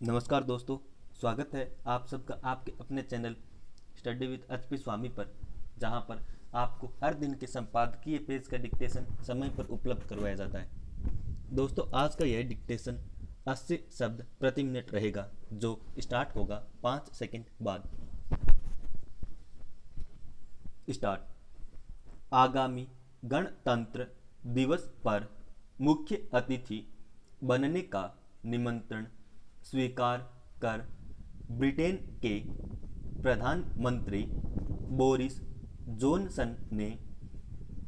नमस्कार दोस्तों। स्वागत है आप सबका आपके अपने चैनल स्टडी विद एचपी स्वामी पर, जहां पर आपको हर दिन के संपादकीय पेज का डिक्टेशन समय पर उपलब्ध करवाया जाता है। दोस्तों, आज का यह डिक्टेशन 80 शब्द प्रति मिनट रहेगा, जो स्टार्ट होगा 5 सेकंड बाद। स्टार्ट। आगामी गणतंत्र दिवस पर मुख्य अतिथि बनने का निमंत्रण स्वीकार कर ब्रिटेन के प्रधानमंत्री बोरिस जॉनसन ने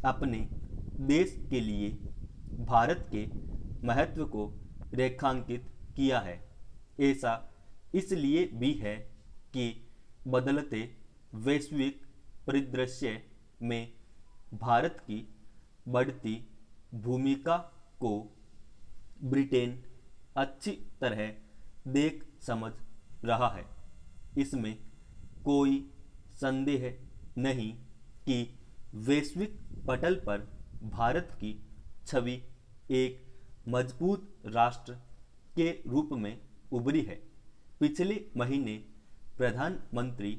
अपने देश के लिए भारत के महत्व को रेखांकित किया है। ऐसा इसलिए भी है कि बदलते वैश्विक परिदृश्य में भारत की बढ़ती भूमिका को ब्रिटेन अच्छी तरह देख समझ रहा है। इसमें कोई संदेह नहीं कि वैश्विक पटल पर भारत की छवि एक मजबूत राष्ट्र के रूप में उभरी है। पिछले महीने प्रधानमंत्री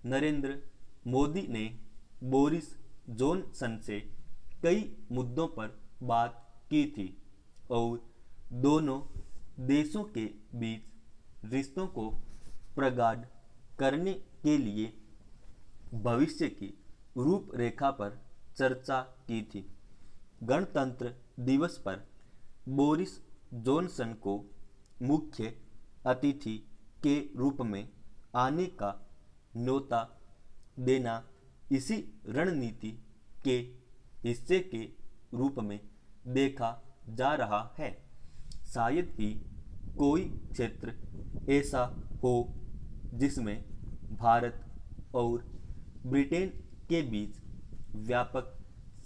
नरेंद्र मोदी ने बोरिस जॉनसन से कई मुद्दों पर बात की थी और दोनों देशों के बीच रिश्तों को प्रगाढ़ करने के लिए भविष्य की रूपरेखा पर चर्चा की थी। गणतंत्र दिवस पर बोरिस जॉनसन को मुख्य अतिथि के रूप में आने का न्योता देना इसी रणनीति के हिस्से के रूप में देखा जा रहा है। शायद ही कोई क्षेत्र ऐसा हो जिसमें भारत और ब्रिटेन के बीच व्यापक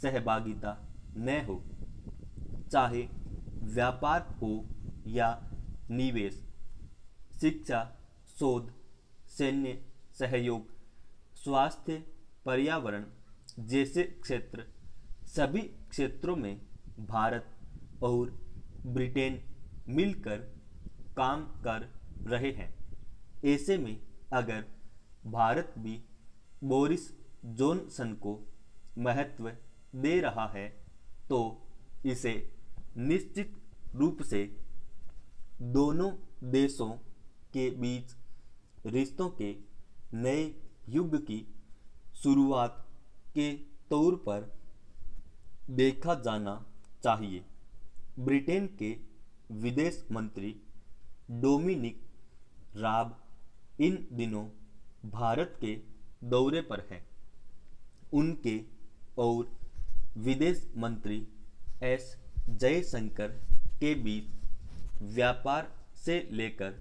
सहभागिता न हो, चाहे व्यापार हो या निवेश, शिक्षा, शोध, सैन्य सहयोग, स्वास्थ्य, पर्यावरण जैसे क्षेत्र। सभी क्षेत्रों में भारत और ब्रिटेन मिलकर काम कर रहे हैं। ऐसे में अगर भारत भी बोरिस जॉनसन को महत्व दे रहा है, तो इसे निश्चित रूप से दोनों देशों के बीच रिश्तों के नए युग की शुरुआत के तौर पर देखा जाना चाहिए। ब्रिटेन के विदेश मंत्री डोमिनिक राब इन दिनों भारत के दौरे पर हैं। उनके और विदेश मंत्री एस जयशंकर के बीच व्यापार से लेकर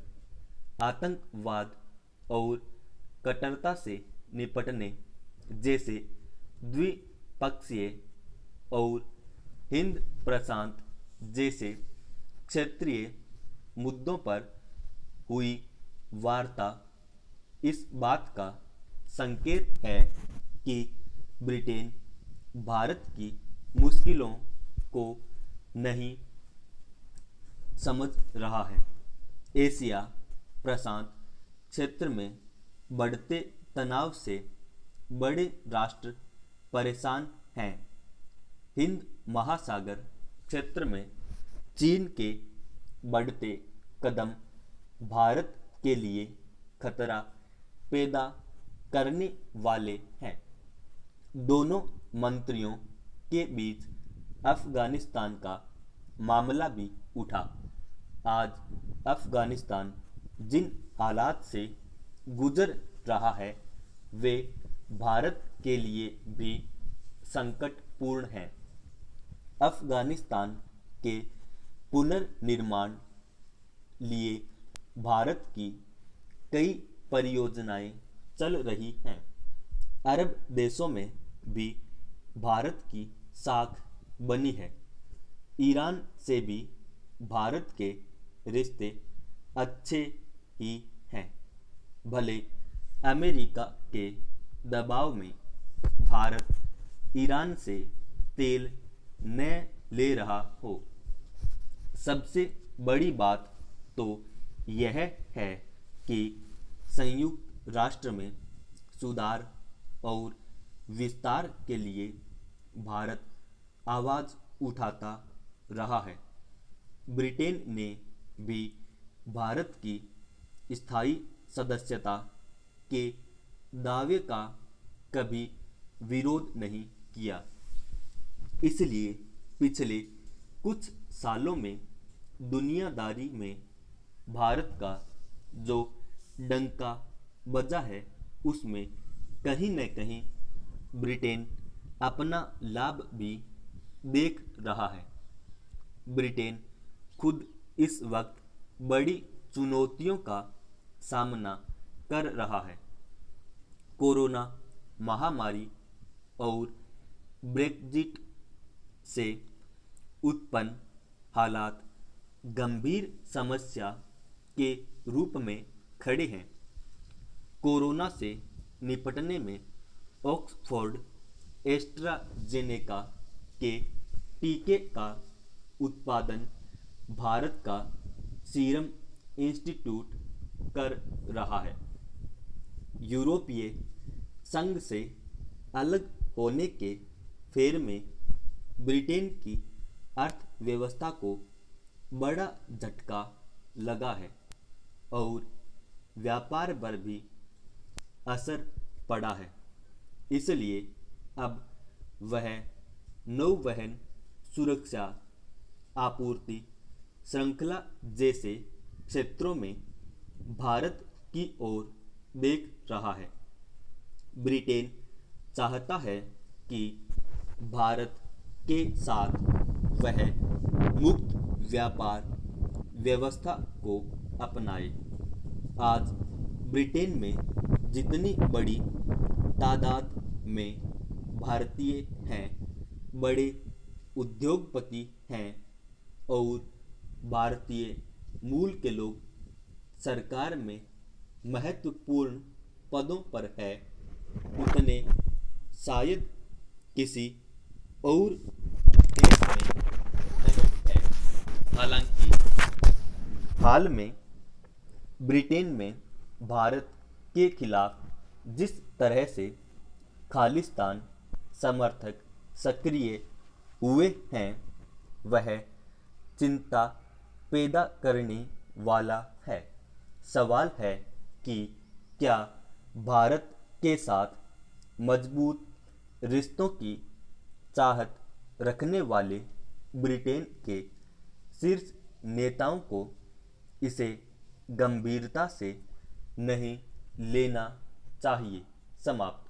आतंकवाद और कट्टरता से निपटने जैसे द्विपक्षीय और हिंद प्रशांत जैसे क्षेत्रीय मुद्दों पर हुई वार्ता इस बात का संकेत है कि ब्रिटेन भारत की मुश्किलों को नहीं समझ रहा है। एशिया प्रशांत क्षेत्र में बढ़ते तनाव से बड़े राष्ट्र परेशान हैं। हिंद महासागर क्षेत्र में चीन के बढ़ते कदम भारत के लिए खतरा पैदा करने वाले हैं। दोनों मंत्रियों के बीच अफगानिस्तान का मामला भी उठा। आज अफगानिस्तान जिन हालात से गुजर रहा है, वे भारत के लिए भी संकटपूर्ण हैं। अफगानिस्तान के पुनर्निर्माण लिए भारत की कई परियोजनाएं चल रही हैं। अरब देशों में भी भारत की साख बनी है। ईरान से भी भारत के रिश्ते अच्छे ही हैं। भले अमेरिका के दबाव में भारत ईरान से तेल न ले रहा हो। सबसे बड़ी बात तो यह है कि संयुक्त राष्ट्र में सुधार और विस्तार के लिए भारत आवाज़ उठाता रहा है। ब्रिटेन ने भी भारत की स्थायी सदस्यता के दावे का कभी विरोध नहीं किया। इसलिए पिछले कुछ सालों में दुनियादारी में भारत का जो डंका बजा है उसमें कहीं न कहीं ब्रिटेन अपना लाभ भी देख रहा है। ब्रिटेन खुद इस वक्त बड़ी चुनौतियों का सामना कर रहा है। कोरोना महामारी और ब्रेक्जिट से उत्पन्न हालात गंभीर समस्या के रूप में खड़े हैं। कोरोना से निपटने में ऑक्सफोर्ड एस्ट्राजेनेका के टीके का उत्पादन भारत का सीरम इंस्टीट्यूट कर रहा है। यूरोपीय संघ से अलग होने के फेर में ब्रिटेन की अर्थव्यवस्था को बड़ा झटका लगा है और व्यापार पर भी असर पड़ा है। इसलिए अब वह नौवहन सुरक्षा, आपूर्ति श्रृंखला जैसे क्षेत्रों में भारत की ओर देख रहा है। ब्रिटेन चाहता है कि भारत के साथ वह मुक्त व्यापार व्यवस्था को अपनाए। आज ब्रिटेन में जितनी बड़ी तादाद में भारतीय हैं, बड़े उद्योगपति हैं और भारतीय मूल के लोग सरकार में महत्वपूर्ण पदों पर है, उतने शायद किसी और देश में नहीं है। हालांकि हाल में ब्रिटेन में भारत के खिलाफ जिस तरह से खालिस्तान समर्थक सक्रिय हुए हैं, वह चिंता पैदा करने वाला है। सवाल है कि क्या भारत के साथ मजबूत रिश्तों की चाहत रखने वाले ब्रिटेन के शीर्ष नेताओं को इसे गंभीरता से नहीं लेना चाहिए। समाप्त।